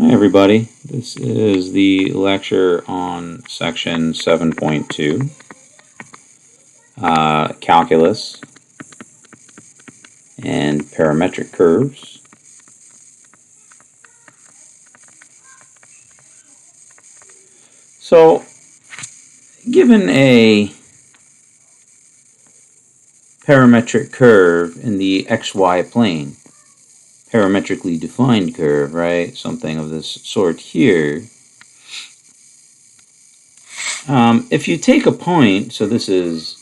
Hi everybody, this is the lecture on section 7.2, calculus and parametric curves. So, given a parametric curve in the xy plane, parametrically defined curve, right, something of this sort here, if you take a point, so this is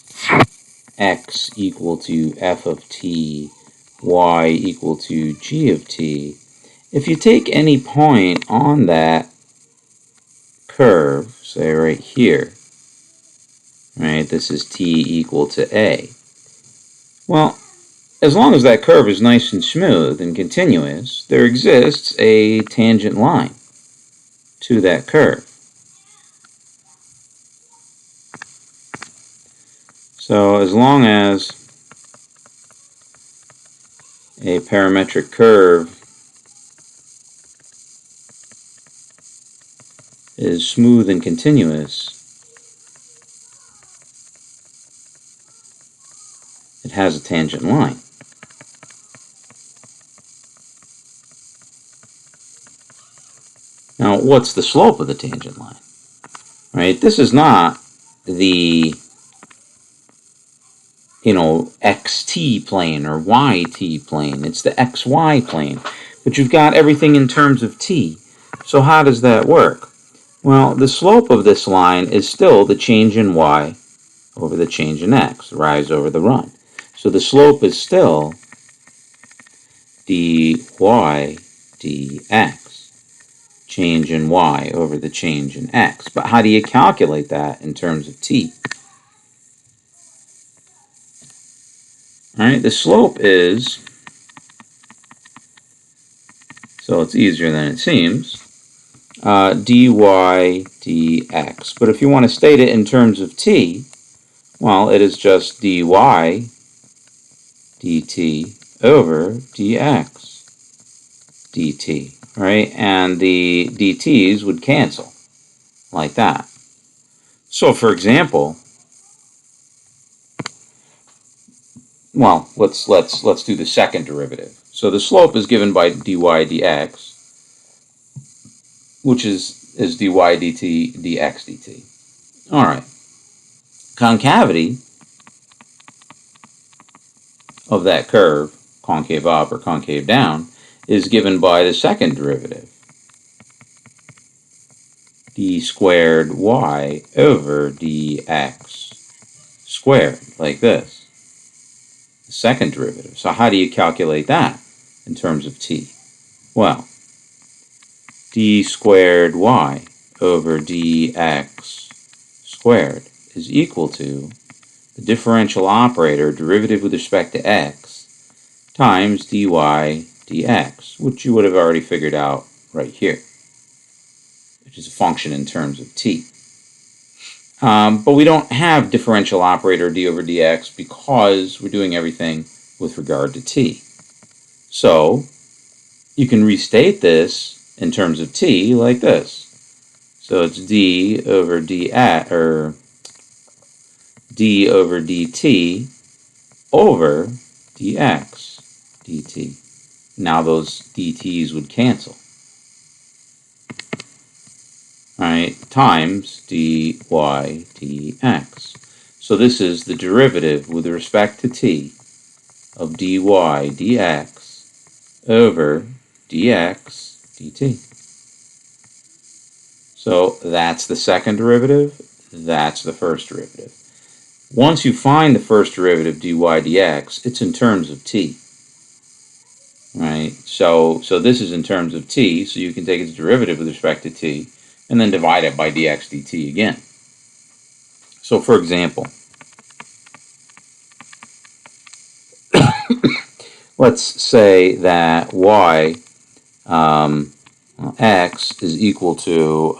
x equal to f of t, y equal to g of t, if you take any point on that curve, say right here, right, this is t equal to a. Well, as long as that curve is nice and smooth and continuous, there exists a tangent line to that curve. So as long as a parametric curve is smooth and continuous, it has a tangent line. Now, what's the slope of the tangent line? Right? This is not the xt plane or yt plane. It's the xy plane. But you've got everything in terms of t. So how does that work? Well, the slope of this line is still the change in y over the change in x, rise over the run. So the slope is still dy dx, change in y over the change in x. But how do you calculate that in terms of t? All right, the slope is, so it's easier than it seems, dy dx. But if you want to state it in terms of t, well, it is just dy dt over dx dt, right? And the dt's would cancel like that. So, for example, well, let's do the second derivative. So the slope is given by dy dx, which is dy dt dx dt. All right. Concavity of that curve, concave up or concave down, is given by the second derivative, d squared y over dx squared, like this. The second derivative. So how do you calculate that in terms of t? Well, d squared y over dx squared is equal to the differential operator, derivative with respect to x, times dy dx, which you would have already figured out right here, which is a function in terms of t. But we don't have differential operator d over dx because we're doing everything with regard to t. So you can restate this in terms of t like this. So it's d over dx, or d over dt over dx dt. Now those dt's would cancel. Right, times dy dx. So this is the derivative with respect to t of dy dx over dx dt. So that's the second derivative, that's the first derivative. Once you find the first derivative dy dx, it's in terms of t. Right? So this is in terms of t, so you can take its derivative with respect to t and then divide it by dx dt again. So for example, let's say that y, x is equal to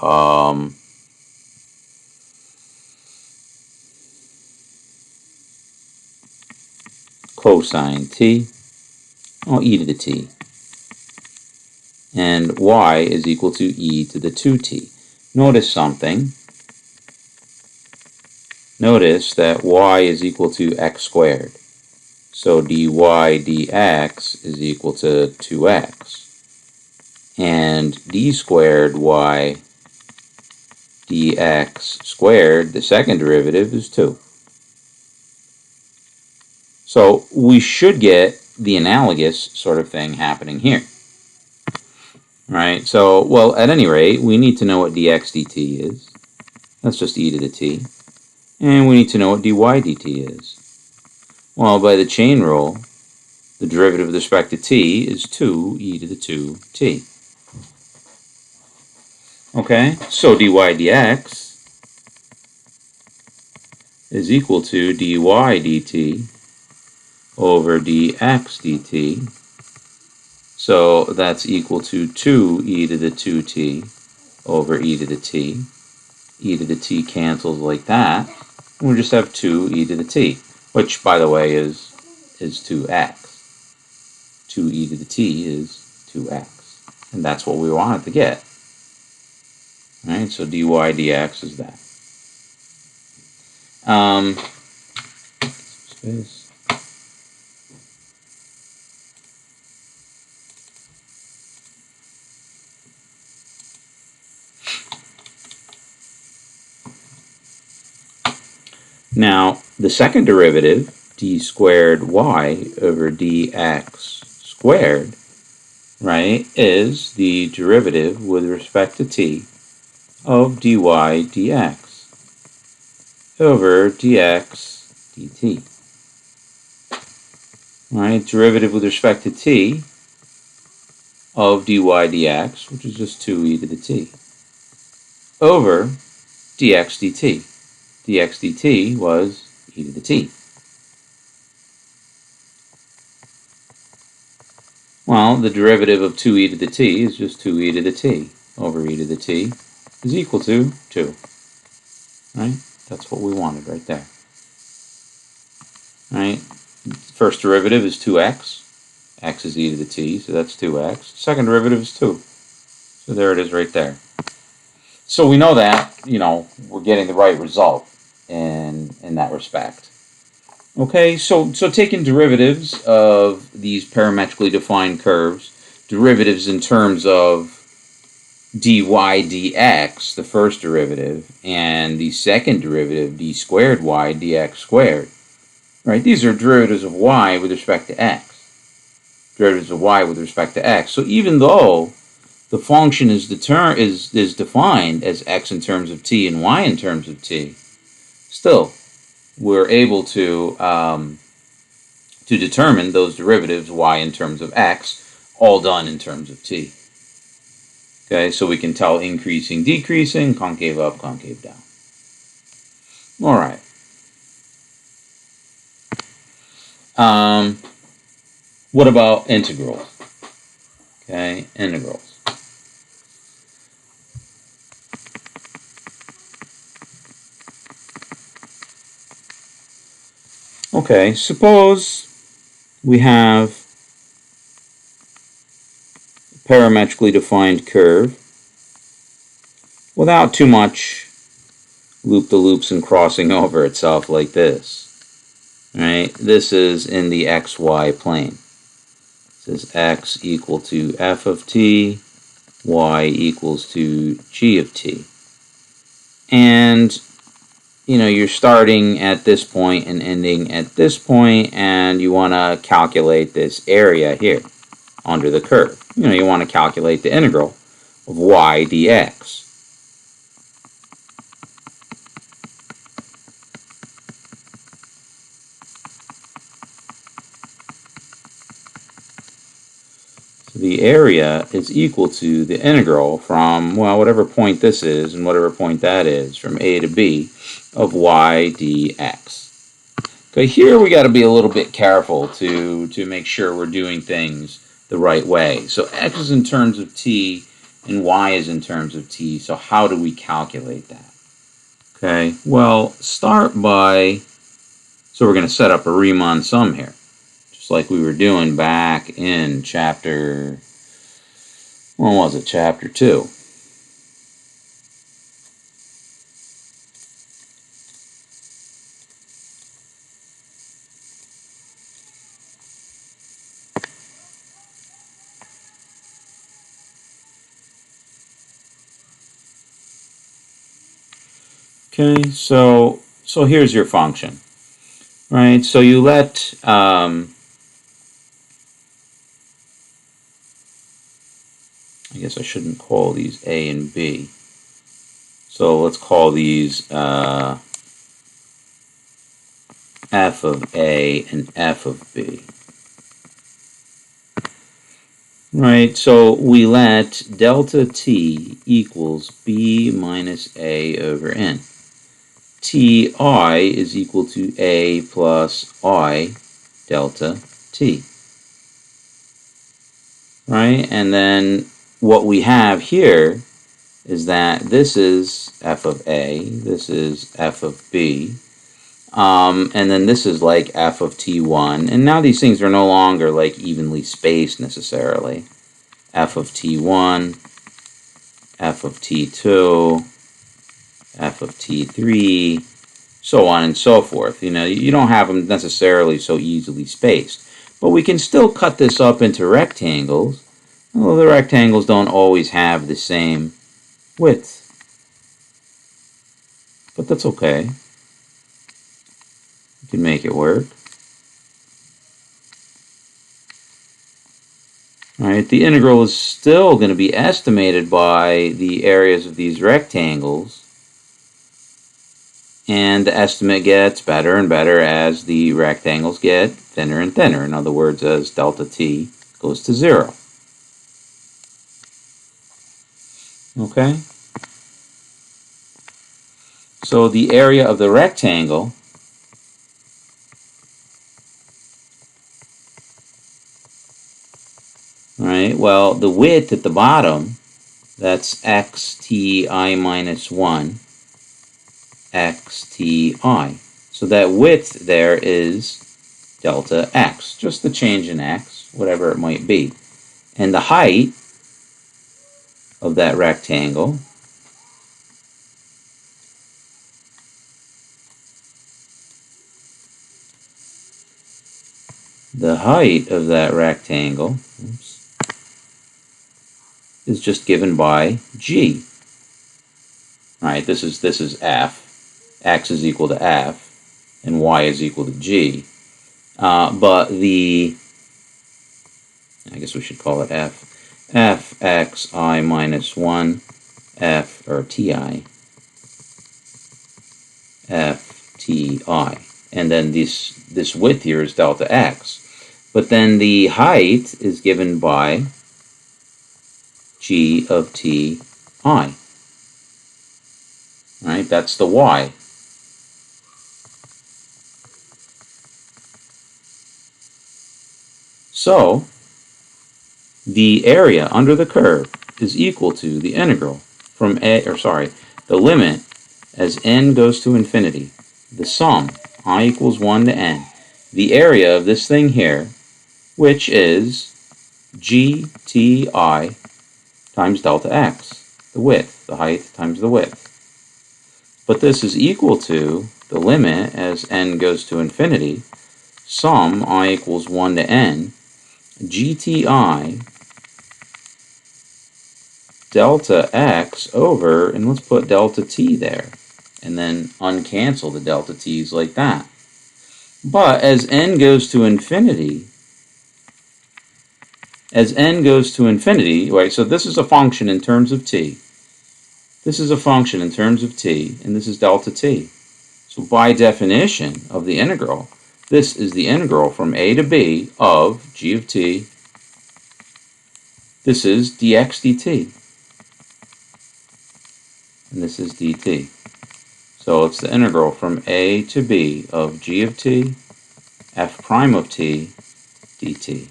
cosine t, e to the t. and y is equal to e to the 2t. Notice something. Notice that y is equal to x squared. So dy dx is equal to 2x. And d squared y dx squared, the second derivative, is 2. So we should get the analogous sort of thing happening here. Right? So, well, at any rate, we need to know what dx dt is. That's just e to the t. And we need to know what dy dt is. Well, by the chain rule, the derivative with respect to t is 2e to the 2t. Okay, so dy dx is equal to dy dt over dx dt. So that's equal to 2e to the 2t over e to the t. E to the t cancels like that. And we just have 2e to the t, which, by the way, is 2x. 2e to the t is 2x. And that's what we wanted to get. Right, so dy dx is that. Space. Now, the second derivative, d squared y over dx squared, right, is the derivative with respect to t of dy dx over dx dt. Right, derivative with respect to t of dy dx, which is just 2e to the t, over dx dt. Dx dt was e to the t. Well, the derivative of 2e to the t is just 2e to the t over e to the t is equal to 2. Right? That's what we wanted right there. Right? First derivative is 2x. X is e to the t, so that's 2x. Second derivative is 2. So there it is right there. So we know that, we're getting the right result in that respect. Okay, so taking derivatives of these parametrically defined curves, derivatives in terms of dy dx, the first derivative, and the second derivative, d squared y dx squared, right? These are derivatives of y with respect to x. Derivatives of y with respect to x. So even though the function is defined as x in terms of t and y in terms of t, still we're able to determine those derivatives, y in terms of x, all done in terms of t. Okay, so we can tell increasing, decreasing, concave up, concave down. All right. What about integrals? Okay, integrals. Okay, suppose we have a parametrically defined curve without too much loop-the-loops and crossing over itself like this. Right? This is in the xy plane. This is x equal to f of t, y equals to g of t. And you're starting at this point and ending at this point, and you want to calculate this area here under the curve. You want to calculate the integral of y dx. So the area is equal to the integral from, well, whatever point this is and whatever point that is, from a to b, of y dx. Okay, here we got to be a little bit careful to make sure we're doing things the right way. So x is in terms of t and y is in terms of t. So how do we calculate that? Okay, well, start by, so we're going to set up a Riemann sum here, just like we were doing back in chapter When was it? Chapter 2. Okay, so here's your function, right? So you let I guess I shouldn't call these A and B. So let's call these f of A and f of B. Right, so we let delta t equals b minus a over n. Ti is equal to a plus I delta t. Right, and then what we have here is that this is f of a, this is f of b, and then this is like f of t1, and now these things are no longer like evenly spaced necessarily. F of t1, f of t2, f of t3, so on and so forth. You know, you don't have them necessarily so easily spaced. But we can still cut this up into rectangles, although the rectangles don't always have the same width. But that's okay. You can make it work. Alright, the integral is still going to be estimated by the areas of these rectangles, and the estimate gets better and better as the rectangles get thinner and thinner. In other words, as delta t goes to 0. Okay? So the area of the rectangle right? Well, the width at the bottom, that's xti minus 1 xti. So that width there is delta x, just the change in x, whatever it might be. And the height of that rectangle is just given by g. All right, this is f. X is equal to f, and y is equal to g. But the, I guess we should call it f. fxi minus 1 f, or ti, fti. And then this width here is delta x. But then the height is given by g of ti. Right? That's the y. So the area under the curve is equal to the integral from the limit as n goes to infinity, the sum, I equals 1 to n, the area of this thing here, which is gti times delta x, the width, the height times the width. But this is equal to the limit as n goes to infinity, sum, I equals 1 to n, gti delta x over, and let's put delta t there, and then uncancel the delta t's like that. But as n goes to infinity, right, so this is a function in terms of t. This is a function in terms of t, and this is delta t. So by definition of the integral, this is the integral from a to b of g of t. This is dx dt. And this is dt. So it's the integral from a to b of g of t, f prime of t, dt.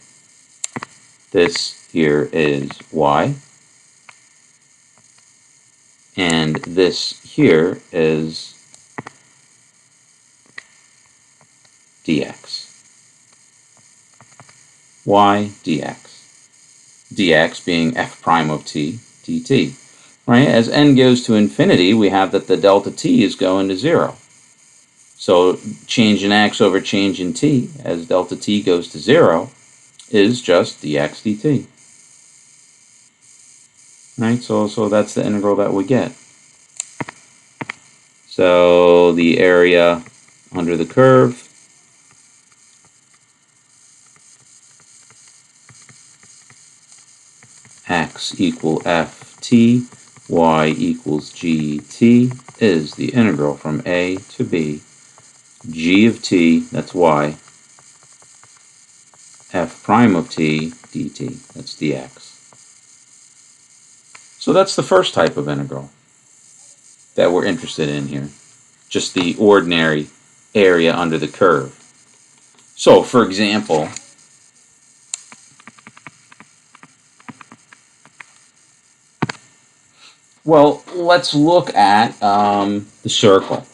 This here is y, and this here is dx. Y dx. dx being f prime of t dt. Right? As n goes to infinity, we have that the delta t is going to 0. So change in x over change in t as delta t goes to 0 is just dx dt. Right? So that's the integral that we get. So the area under the curve x equal ft, y equals gt is the integral from a to b, g of t, that's y, f prime of t dt, that's dx. So that's the first type of integral that we're interested in here, just the ordinary area under the curve. So, for example, well, let's look at the circle.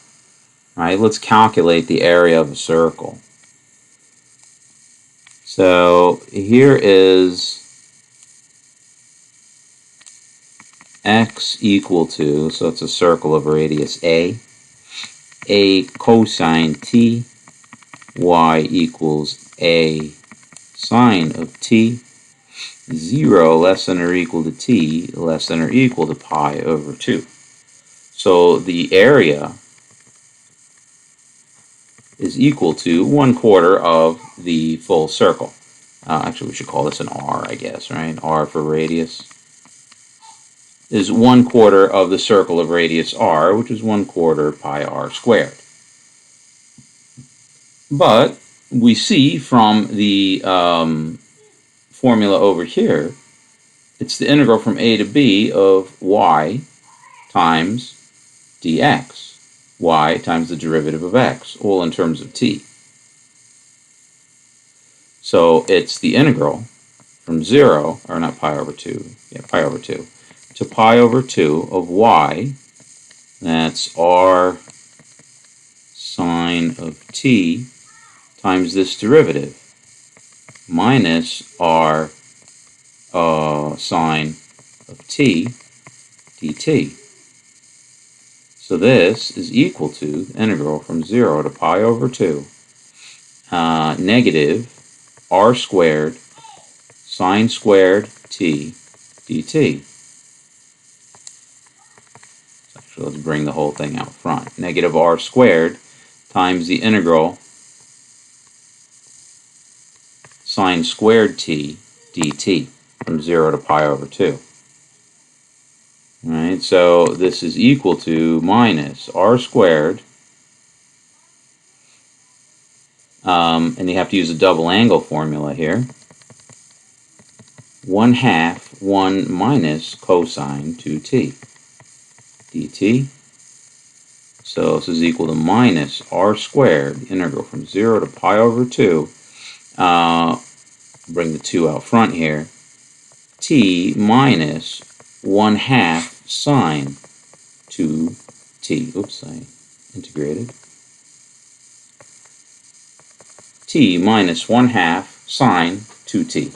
Right? Let's calculate the area of a circle. So here is x equal to, so it's a circle of radius a cosine t, y equals a sine of t, 0 less than or equal to t less than or equal to pi over 2. So the area is equal to 1/4 of the full circle. Actually, we should call this an r, I guess, right? R for radius is 1/4 of the circle of radius r, which is 1/4 pi r squared. But we see from the formula over here, it's the integral from a to b of y times dx, y times the derivative of x, all in terms of t. So it's the integral from 0, or not pi over 2, pi over 2, to pi over 2 of y, that's r sine of t, times this derivative, minus r sine of t dt. So this is equal to the integral from 0 to pi over 2, negative r squared sine squared t dt. So let's bring the whole thing out front. Negative r squared times the integral sine squared t dt from 0 to pi over 2. All right, so this is equal to minus r squared, and you have to use a double angle formula here, 1/2 1 minus cosine 2t dt. So this is equal to minus r squared, integral from 0 to pi over 2, bring the 2 out front here, t minus 1/2 sine 2t, oops, I integrated, t minus 1/2 sine 2t,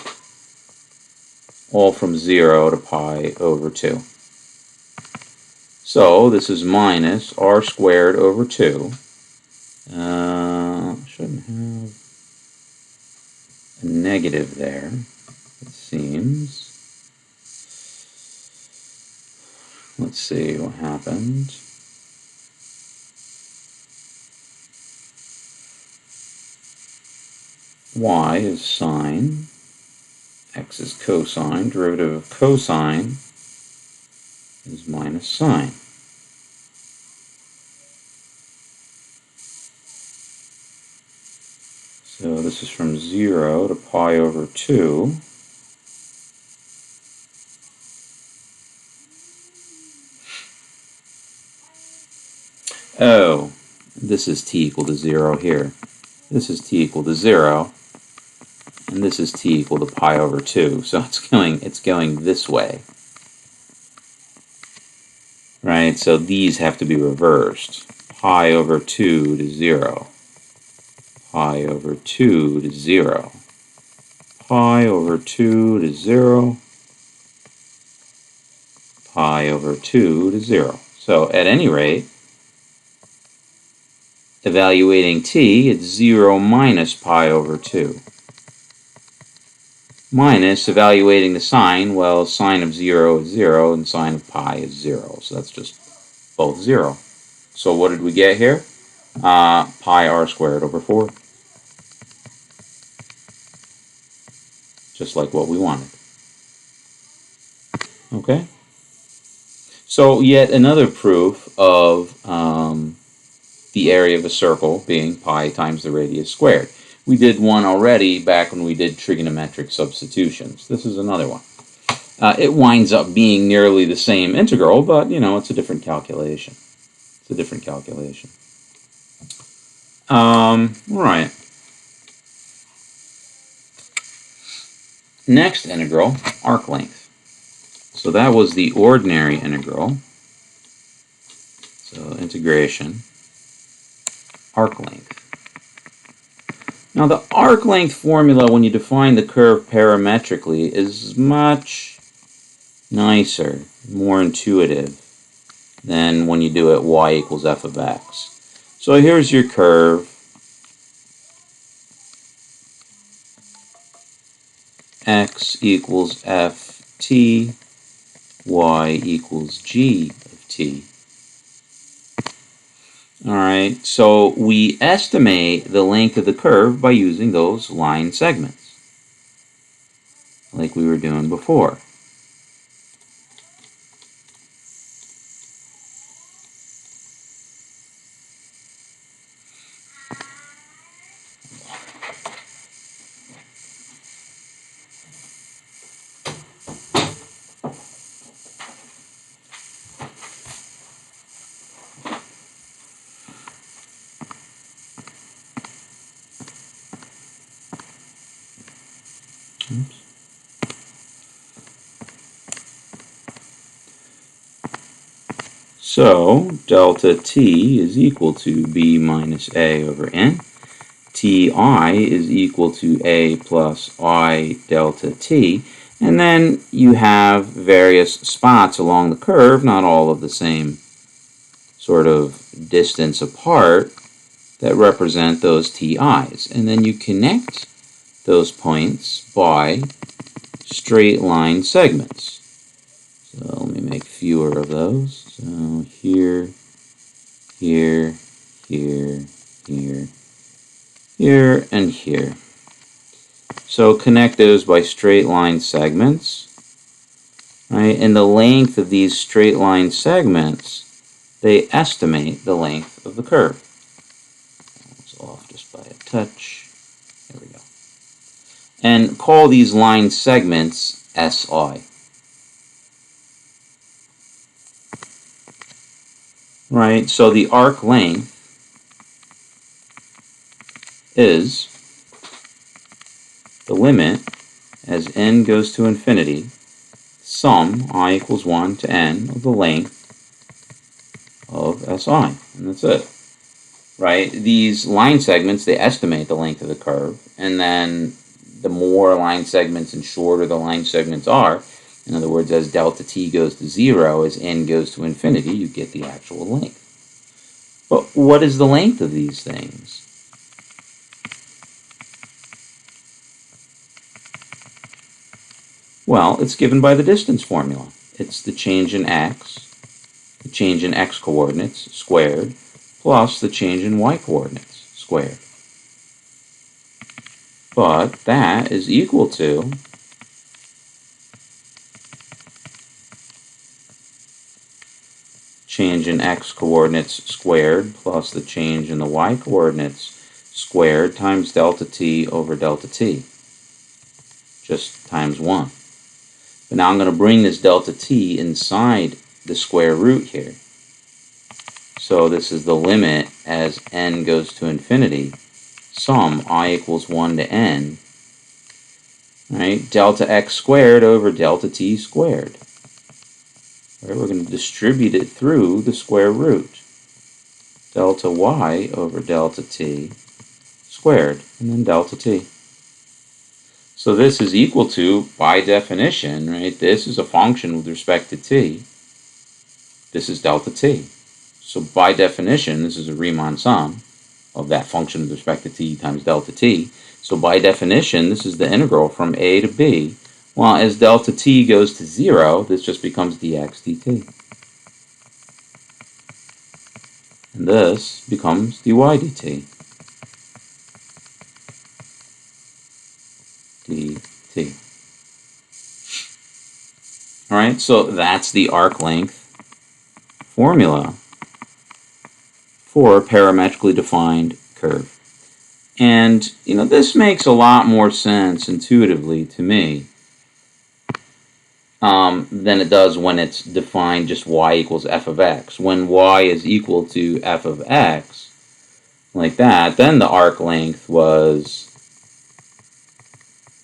all from 0 to pi over 2. So this is minus r squared over 2. Shouldn't have a negative there, it seems. Let's see what happened. Y is sine, x is cosine, derivative of cosine is minus sine. So this is from 0 to pi over 2. Oh, this is t equal to 0 here. This is t equal to 0, and this is t equal to pi over 2. So it's going this way. Right, so these have to be reversed. Pi over 2 to 0. Pi over 2 to 0. Pi over 2 to 0. pi over 2 to 0. So at any rate, evaluating t, it's 0 minus pi over 2. Minus, evaluating the sign, well, sine of 0 is 0 and sine of pi is 0. So that's just both 0. So what did we get here? Pi r squared over 4. Just like what we wanted. Okay? So yet another proof of the area of a circle being pi times the radius squared. We did one already back when we did trigonometric substitutions. This is another one. It winds up being nearly the same integral, but, you know, it's a different calculation. It's a different calculation. Right. Next integral, arc length. So that was the ordinary integral. So integration, arc length. Now the arc length formula, when you define the curve parametrically, is much nicer, more intuitive than when you do it y equals f of x. So here's your curve. X equals ft, y equals g of t. Alright, so we estimate the length of the curve by using those line segments, like we were doing before. Oops. So delta t is equal to b minus a over n. Ti is equal to a plus I delta t. And then you have various spots along the curve, not all of the same sort of distance apart, that represent those ti's. And then you connect those points by straight line segments. So let me make fewer of those. So here, here, here, here, here, and here. So connect those by straight line segments. Right? And the length of these straight line segments, they estimate the length of the curve. It's off just by a touch. There we go. And call these line segments SI. Right, so the arc length is the limit as n goes to infinity, sum I equals 1 to n of the length of SI, and that's it. Right, these line segments, they estimate the length of the curve, and then the more line segments and shorter the line segments are, in other words, as delta t goes to 0, as n goes to infinity, you get the actual length. But what is the length of these things? Well, it's given by the distance formula. It's the change in x, the change in x coordinates squared, plus the change in y coordinates squared. But that is equal to change in x coordinates squared plus the change in the y coordinates squared times delta t over delta t. Just times 1. But now I'm going to bring this delta t inside the square root here. So this is the limit as n goes to infinity, sum I equals 1 to n, right? Delta x squared over delta t squared. Right, we're going to distribute it through the square root. Delta y over delta t squared, and then delta t. So this is equal to, by definition, right, this is a function with respect to t. This is delta t. So by definition, this is a Riemann sum of that function with respect to t times delta t. So by definition, this is the integral from a to b. Well, as delta t goes to 0, this just becomes dx dt. And this becomes dy dt. dt. Alright, so that's the arc length formula for a parametrically defined curve. And, this makes a lot more sense intuitively to me than it does when it's defined just y equals f of x. When y is equal to f of x, like that, then the arc length was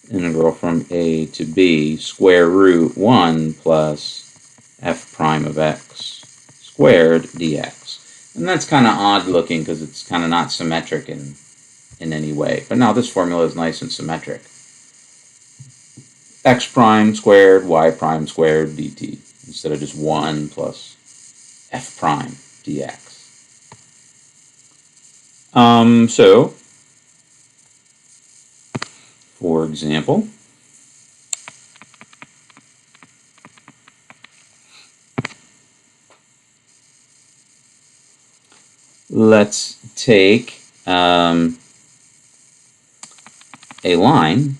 integral from a to b square root 1 plus f prime of x squared dx. And that's kind of odd looking because it's kind of not symmetric in any way. But now this formula is nice and symmetric. X prime squared, y prime squared dt, instead of just 1 plus f prime dx. So, for example, let's take a line.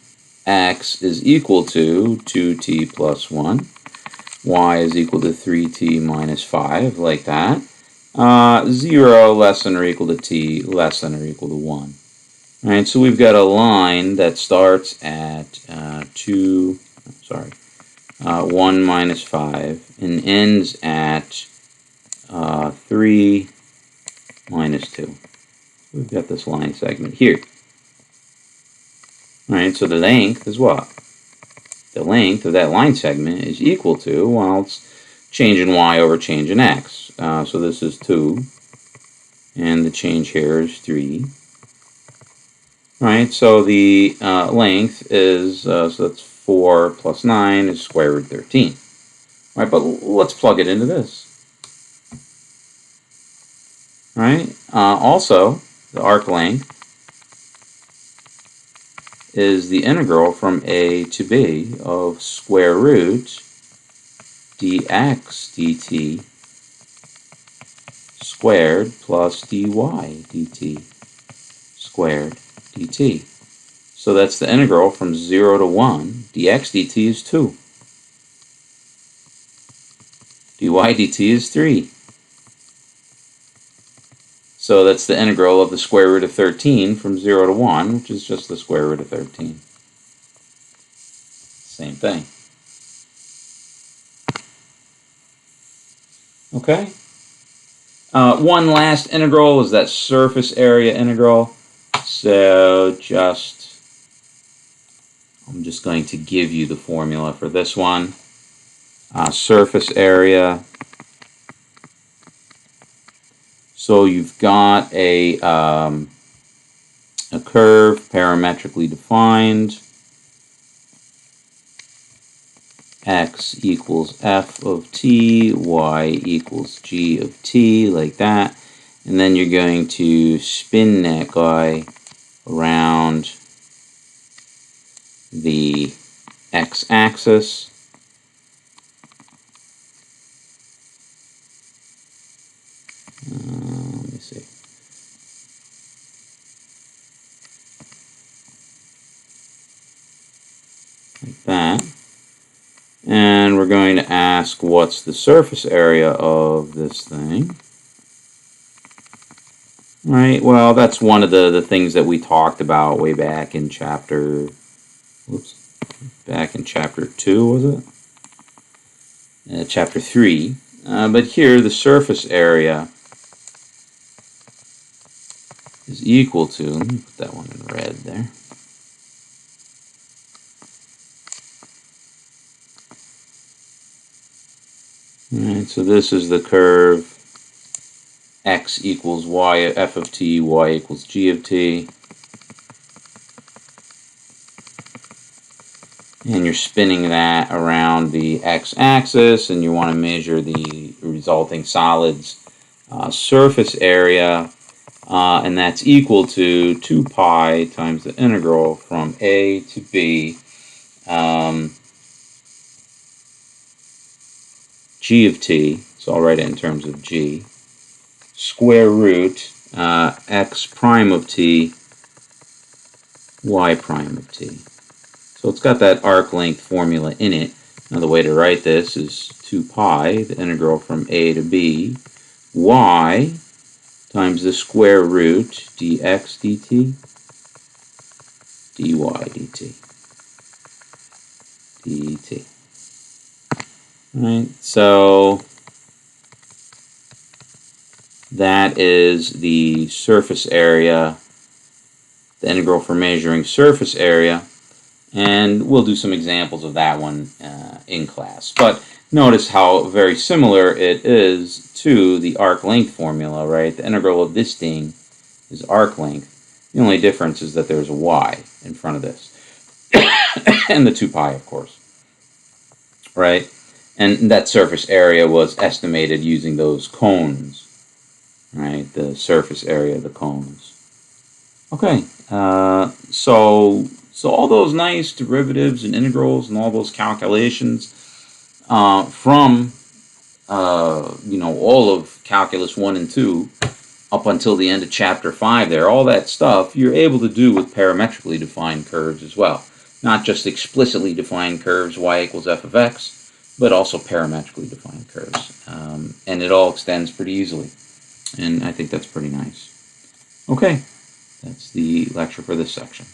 X is equal to 2t plus 1. Y is equal to 3t minus 5, like that. 0 less than or equal to t less than or equal to 1. Alright, so we've got a line that starts at 1 minus 5 and ends at 3 minus 2. We've got this line segment here. Alright, so the length is what? The length of that line segment is equal to, well, it's change in y over change in x. So this is 2, and the change here is 3. Alright, so the length is, so that's 4 plus 9 is square root 13. Alright, but let's plug it into this. Alright, also, the arc length is the integral from a to b of square root dx dt squared plus dy dt squared dt. So that's the integral from 0 to 1. Dx dt is 2. Dy dt is 3. So that's the integral of the square root of 13 from 0 to 1, which is just the square root of 13. Same thing. Okay. One last integral is that surface area integral. So I'm just going to give you the formula for this one. Surface area. So you've got a curve parametrically defined. X equals f of t, y equals g of t, like that. And then you're going to spin that guy around the x-axis. Let me see. Like that. And we're going to ask what's the surface area of this thing. Right, well, that's one of the things that we talked about way back in chapter, back in chapter 2, was it? Chapter 3. But here, the surface area is equal to, let me put that one in red there. Alright, so this is the curve x equals y, f of t, y equals g of t. And you're spinning that around the x-axis, and you want to measure the resulting solid's surface area, and that's equal to 2 pi times the integral from A to B g of t, so I'll write it in terms of g, square root x prime of t, y prime of t. So it's got that arc length formula in it. Another way to write this is 2 pi, the integral from a to b, y times the square root dx dt, dy dt, dt. Right, so that is the surface area, the integral for measuring surface area, and we'll do some examples of that one in class. But notice how very similar it is to the arc length formula, right? The integral of this thing is arc length. The only difference is that there's a y in front of this. And the 2 pi, of course. Right? And that surface area was estimated using those cones. Right? The surface area of the cones. Okay. So all those nice derivatives and integrals and all those calculations from all of calculus 1 and 2 up until the end of chapter 5 there, all that stuff you're able to do with parametrically defined curves as well. Not just explicitly defined curves, y equals f of x, but also parametrically defined curves. And it all extends pretty easily. And I think that's pretty nice. Okay, that's the lecture for this section.